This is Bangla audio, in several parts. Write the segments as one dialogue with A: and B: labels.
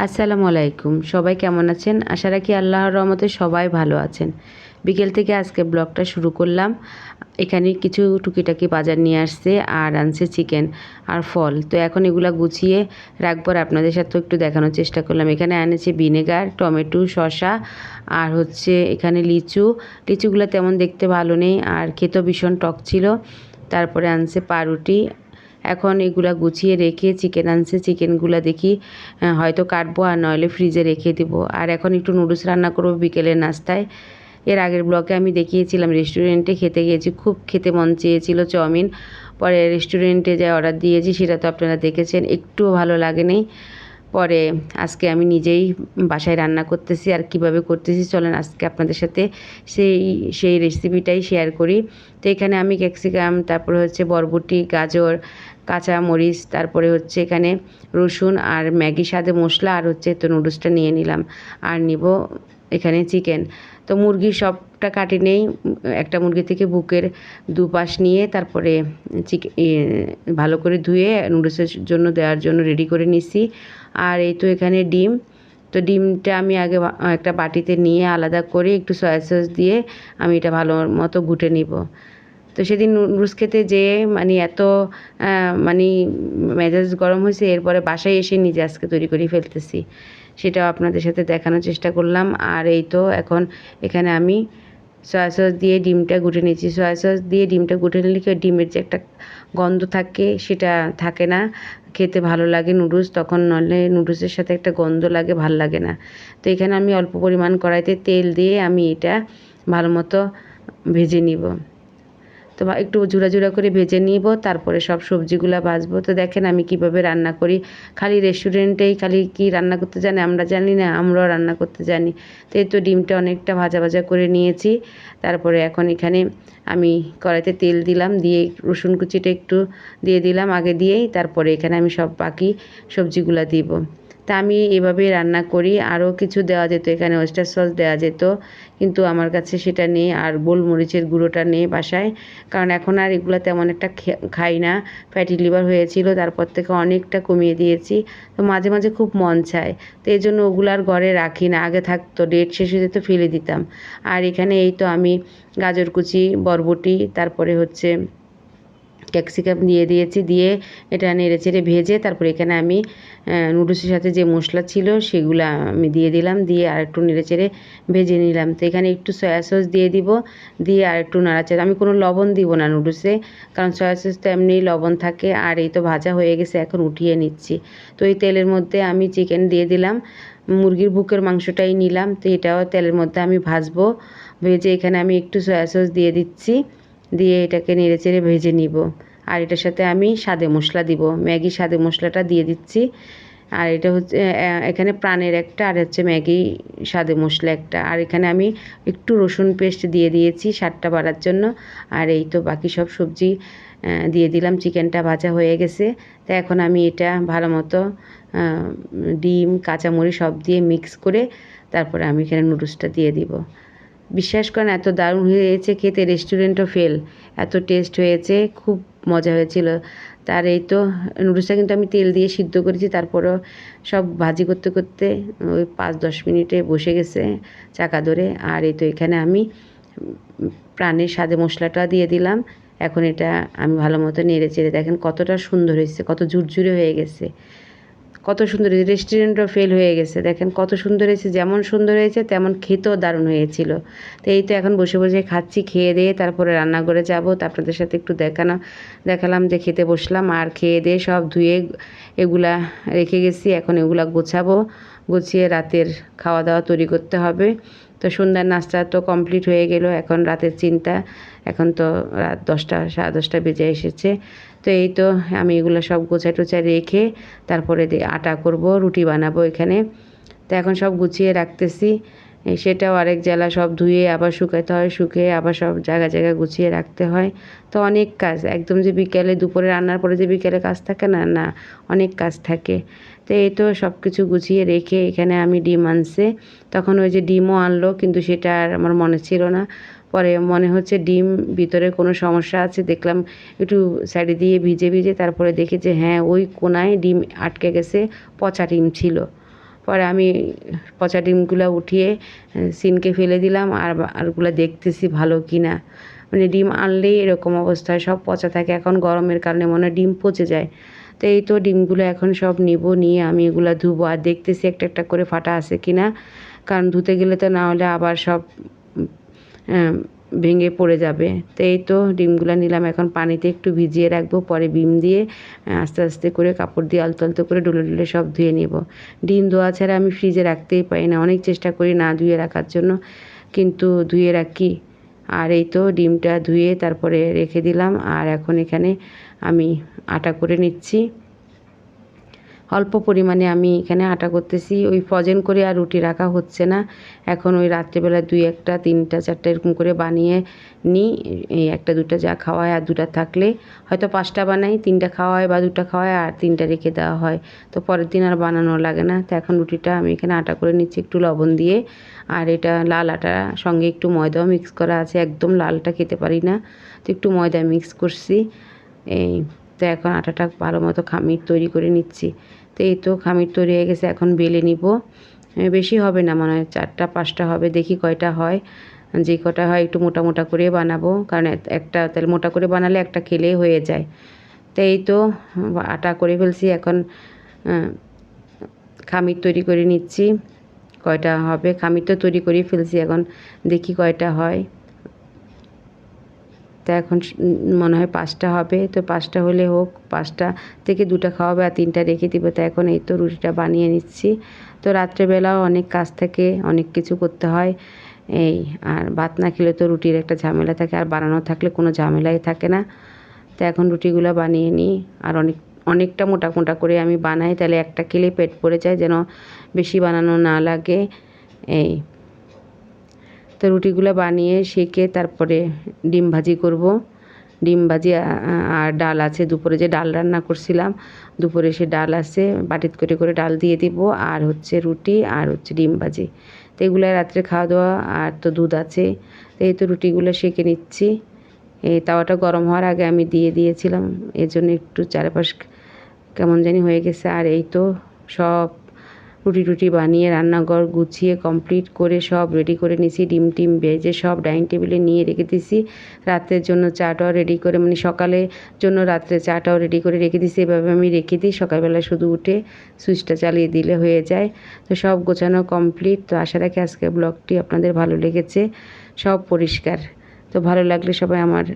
A: আসসালামু আলাইকুম। সবাই কেমন আছেন? আশা রাখি আল্লাহর রহমতে সবাই ভালো আছেন। বিকেল থেকে আজকে ব্লগটা শুরু করলাম। এখানে কিছু টুকিটাকি বাজার নিয়ে আসছে আর আনছে চিকেন আর ফল। তো এখন এগুলা গুছিয়ে রাখবো আর আপনাদের সাথেও একটু দেখানোর চেষ্টা করলাম। এখানে আনেছে ভিনেগার, টমেটো, শসা আর হচ্ছে এখানে লিচু। লিচুগুলো তেমন দেখতে ভালো নেই আর খেতেও ভীষণ টক ছিল। তারপরে আনছে পাউরুটি। এখন এগুলা গুছিয়ে রেখে চিকেন আনছে, চিকেনগুলা দেখি হয়তো কাটবো আর নইলে ফ্রিজে রেখে দিব। আর এখন একটু নুডলস রান্না করবো বিকেলের নাস্তায়। এর আগের ব্লগে আমি দেখিয়েছিলাম রেস্টুরেন্টে খেতে গিয়েছি, খুব খেতে মন চেয়েছিল চাউমিন। পরে রেস্টুরেন্টে যাই অর্ডার দিয়েছি, সেটা তো আপনারা দেখেছেন, একটুও ভালো লাগেনি। পরে আজকে আমি নিজেই বাসায় রান্না করতেছি আর কিভাবে করতেছি চলেন আজকে আপনাদের সাথে সেই সেই রেসিপিটাই শেয়ার করি। তো এখানে আমি ক্যাপসিকাম, তারপরে হচ্ছে বরবটি, গাজর, কাঁচা মরিচ, তারপরে হচ্ছে এখানে রসুন আর ম্যাগি স্বাদে মশলা আর হচ্ছে তো নুডলসটা নিয়ে নিলাম আর নিব এখানে চিকেন। তো মুরগি সবটা কাটি নেই, একটা মুরগি থেকে বুকের দুপাশ নিয়ে তারপরে ভালো করে ধুয়ে নুডলসের জন্য দেওয়ার জন্য রেডি করে নিছি। আর এই তো এখানে ডিম, তো ডিমটা আমি আগে একটা বাটিতে নিয়ে আলাদা করে একটু সয়া সস দিয়ে আমি এটা ভালো মতো ঘুটে নিব। তো সেদিন নুডলস খেতে যেয়ে মানে এত মানে মেজাজ গরম হয়েছে, এরপরে বাসায় এসে নিজে আজকে তৈরি করে ফেলতেছি, সেটাও আপনাদের সাথে দেখানোর চেষ্টা করলাম। আর এই তো এখন এখানে আমি সয়া সস দিয়ে ডিমটা গুটে নিয়েছি। সয়া সস দিয়ে ডিমটা গুটে নিলে কি ডিমের যে একটা গন্ধ থাকে সেটা থাকে না, খেতে ভালো লাগে নুডলস তখন, নইলে নুডলসের সাথে একটা গন্ধ লাগে, ভাল লাগে না। তো এখানে আমি অল্প পরিমাণ কড়াইতে তেল দিয়ে আমি এটা ভালো মতো ভেজে নিব। তো একটু ঝুরা করে ভেজে নিব, তারপরে সব সবজিগুলো ভাজবো। তো দেখেন আমি কিভাবে রান্না করি। খালি রেস্টুরেন্টেই খালি কি রান্না করতে জানে আমরা জানি না, আমরাও রান্না করতে জানি। তো এই তো ডিমটা অনেকটা ভাজা করে নিয়েছি। তারপরে এখন এখানে আমি কড়াইতে তেল দিলাম, দিয়ে রসুন কুচিটা একটু দিয়ে দিলাম আগে দিয়েই, তারপরে এখানে আমি সব বাকি সবজিগুলো দিব। তা আমি এভাবেই রান্না করি। আরও কিছু দেওয়া যেত, এখানে ওয়েস্টার সস দেওয়া যেত, কিন্তু আমার কাছে সেটা নেই আর গোলমরিচের গুঁড়োটা নেই বাসায়, কারণ এখন আর এগুলো তেমন একটা খাই না। ফ্যাটি লিভার হয়েছিল, তারপর থেকে অনেকটা কমিয়ে দিয়েছি। তো মাঝে মাঝে খুব মন চায়, তো এই জন্য ওগুলো আর ঘরে রাখি না। আগে থাকতো, ডেট শেষ হয়ে যেত ফেলে দিতাম। আর এখানে এই তো আমি গাজর কুচি, বরবটি, তারপরে হচ্ছে ক্যাপসিকাম দিয়ে দিয়েছি, দিয়ে এটা নেড়েচেড়ে ভেজে তারপরে এখানে আমি নুডলসের সাথে যে মশলা ছিল সেগুলো আমি দিয়ে দিলাম, দিয়ে আর একটু নেড়েচেড়ে ভেজে নিলাম। তো এখানে একটু সয়া সস দিয়ে দিব, দিয়ে আর একটু নাড়াচাড়া, আমি কোনো লবণ দিব না নুডলসে, কারণ সয়া সস তো এমনিই লবণ থাকে। আর এই তো ভাজা হয়ে গেছে, এখন উঠিয়ে নিচ্ছি। তো এই তেলের মধ্যে আমি চিকেন দিয়ে দিলাম, মুরগির বুকের মাংসটাই নিলাম, তো এটাও তেলের মধ্যে আমি ভাজবো। ভেজে এখানে আমি একটু সয়া সস দিয়ে দিচ্ছি, দিয়ে এটাকে নেড়েচেড়ে ভেজে নিব। আর এটার সাথে আমি স্বাদে মশলা দিব, ম্যাগি স্বাদে মশলাটা দিয়ে দিচ্ছি। আর এটা হচ্ছে এখানে প্রাণের একটা, আর হচ্ছে ম্যাগি স্বাদে মশলা একটা। আর এখানে আমি একটু রসুন পেস্ট দিয়ে দিয়েছি স্বাদটা বাড়ার জন্য। আর এই তো বাকি সব সবজি দিয়ে দিলাম, চিকেনটা ভাজা হয়ে গেছে। তো এখন আমি এটা ভালো মতো ডিম, কাঁচামরিচ সব দিয়ে মিক্স করে তারপরে আমি এখানে নুডলসটা দিয়ে দিব। বিশ্বাস করেন এত দারুণ হয়েছে খেতে, রেস্টুরেন্টও ফেল, এত টেস্ট হয়েছে, খুব মজা হয়েছিল। তার এই তো নুডলসটা কিন্তু আমি তেল দিয়ে সিদ্ধ করেছি, তারপরেও সব ভাজি করতে করতে ওই 5-10 মিনিটে বসে গেছে চাকা ধরে। আর এই তো এখানে আমি প্রাণের স্বাদে মশলাটা দিয়ে দিলাম। এখন এটা আমি ভালো মতো নেড়ে চেড়ে, দেখেন কতটা সুন্দর হয়েছে, কত ঝুরঝুরে হয়ে গেছে, কত সুন্দর হয়েছে। রেস্টুরেন্টও ফেল হয়ে গেছে, দেখেন কত সুন্দর হয়েছে, যেমন সুন্দর হয়েছে তেমন খেতেও দারুণ হয়েছিল। তো এই তো এখন বসে বসে খাচ্ছি, খেয়ে দিয়ে তারপরে রান্নাঘরে যাব। তো আপনাদের সাথে একটু দেখালাম যে খেতে বসলাম। আর খেয়ে দিয়ে সব ধুয়ে এগুলা রেখে গেছি, এখন এগুলা গোছাবো, গুছিয়ে রাতের খাওয়া দাওয়া তৈরি করতে হবে। তো সন্ধ্যার নাস্তা তো কমপ্লিট হয়ে গেল, এখন রাতের চিন্তা। এখন তো রাত 10টা, 10:30 বেজে এসেছে। তো এই তো আমি এগুলো সব গোছায় রেখে তারপরে আটা করব, রুটি বানাবো এখানে। তো এখন সব গুছিয়ে রাখতেছি, সেটাও আরেক জ্বালা, সব ধুয়ে আবার শুকাতে হয়, শুকিয়ে আবার সব জায়গায় গুছিয়ে রাখতে হয়। তো অনেক কাজ, একদম যে বিকেলে দুপুরে রান্নার পরে যে বিকেলে কাজ থাকে না, না, অনেক কাজ থাকে। তো এই তো সব কিছু গুছিয়ে রেখে এখানে আমি ডিম আনছে, তখন ওই যে ডিমও আনলো, কিন্তু সেটা আর আমার মনে ছিল না। পরে মনে হচ্ছে ডিম ভিতরে কোনো সমস্যা আছে, দেখলাম একটু সাইডে দিয়ে ভিজে তারপরে দেখি যে হ্যাঁ ওই কোনায় ডিম আটকে গেছে, পচা ডিম ছিল। পরে আমি পচা ডিমগুলো উঠিয়ে সিনকে ফেলে দিলাম, আরগুলো দেখতেছি ভালো কি না। মানে ডিম আনলেই এরকম অবস্থা, সব পচা থাকে। এখন গরমের কারণে মনে হয় ডিম পচে যায়। তো এই তো ডিমগুলো এখন সব নিব, নিয়ে আমি এগুলো ধুবো আর দেখতেছি একটা একটা করে ফাটা আছে কি না, কারণ ধুতে গেলে তো না হলে আবার সব ভেঙে পড়ে যাবে। তো এই তো ডিমগুলো নিলাম, এখন পানিতে একটু ভিজিয়ে রাখবো, পরে ডিম দিয়ে আস্তে আস্তে করে কাপড় দিয়ে আলতো আলতো করে ডলে ডলে সব ধুয়ে নেব। ডিম ধোয়া ছাড়া আমি ফ্রিজে রাখতেই পারি না, অনেক চেষ্টা করি না ধুয়ে রাখার জন্য, কিন্তু ধুয়ে রাখি। আর এই তো ডিমটা ধুয়ে তারপরে রেখে দিলাম। আর এখন এখানে আমি আটা করে নিচ্ছি। অল্প পরিমাণে আমি এখানে আটা করতেছি, ওই ফ্রোজেন করে আর রুটি রাখা হচ্ছে না। এখন ওই রাত্রেবেলা 2-1টা 3টা 4টা এরকম করে বানিয়ে নিই। এই 1টা 2টা যা খাওয়ায়, আর 2টা থাকলে হয়তো 5টা বানাই, 3টা খাওয়ায় বা 2টা খাওয়ায় আর 3টা রেখে দেওয়া হয়। তো পরের দিন আর বানানো লাগে না। তো এখন রুটিটা আমি এখানে আটা করে নিচ্ছি একটু লবণ দিয়ে। আর এটা লাল আটা, সঙ্গে একটু ময়দাও মিক্স করা আছে, একদম লালটা খেতে পারি না, তো একটু ময়দা মিক্স করছি। এই তো এখন আটাটা ভালো মতো খামির তৈরি করে নিচ্ছি। তো এই তো খামির তৈরি হয়ে গেছে, এখন বেলে নিব। বেশি হবে না, মনে হয় 4টা 5টা হবে, দেখি কয়টা হয়। যে কটা হয় একটু মোটা মোটা করে বানাবো, কারণ একটা তাহলে মোটা করে বানালে একটা খেলেই হয়ে যায়। তো এই তো আটা করে ফেলছি, এখন খামির তৈরি করে নিচ্ছি। কয়টা হবে খামির তো তৈরি করে ফেলছি, এখন দেখি কয়টা হয়। তা এখন মনে হয় 5টা হবে। তো 5টা হলে হোক, 5টা থেকে 2টা খাওয়াবে আর 3টা রেখে দিব। তো এখন এই তো রুটিটা বানিয়ে নিচ্ছি। তো রাত্রেবেলাও অনেক কাজ থাকে, অনেক কিছু করতে হয়। এই আর ভাত না খেলে তো রুটির একটা ঝামেলা থাকে, আর বানানো থাকলে কোনো ঝামেলাই থাকে না। তো এখন রুটিগুলো বানিয়ে নিই। আর অনেকটা মোটা মোটা করে আমি বানাই, তাহলে একটা খেলেই পেট ভরে যায়, যেন বেশি বানানো না লাগে। এই তো রুটিগুলো বানিয়ে সেঁকে তারপরে ডিম ভাজি করব। ডিম ভাজি আর ডাল আছে, দুপুরে যে ডাল রান্না করছিলাম, দুপুরে সে ডাল আছে, বাটিতে করে করে ডাল দিয়ে দিব, আর হচ্ছে রুটি আর হচ্ছে ডিম ভাজি। তো এগুলো রাত্রে খাওয়া দাওয়া। আর তো দুধ আছে। তো এই তো রুটিগুলো সেঁকে নিচ্ছি। এই তাওয়াটা গরম হওয়ার আগে আমি দিয়ে দিয়েছিলাম, এর জন্য একটু চারপাশ কেমন জানি হয়ে গেছে। আর এই তো সব রুটি বানিয়ে রান্নাঘর গুছিয়ে কমপ্লিট করে সব রেডি করে নিয়েছি, ডিম টিম ভেজে সব ডাইনিং টেবিলে নিয়ে রেখে দিয়েছি। রাতের জন্য চাটাও রেডি করে, মানে সকালের জন্য রাত্রে চাটাও রেডি করে রেখে দিয়েছি। এভাবে আমি রেখে দিই, সকালবেলা শুধু উঠে সুইচটা চালিয়ে দিলে হয়ে যায়। তো সব গোছানো কমপ্লিট। তো আশা রাখি আজকের ব্লগটি আপনাদের ভালো লেগেছে, সব পরিষ্কার। তো ভালো লাগলে সবাই আমার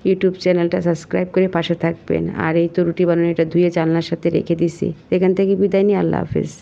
A: ইউটিউব চ্যানেলটা সাবস্ক্রাইব করে পাশে থাকবেন। আর এই তো রুটি বানানো, এটা ধুয়ে জানলার সাথে রেখে দিছি। এখান থেকে বিদায় নিই, আল্লাহ হাফেজ।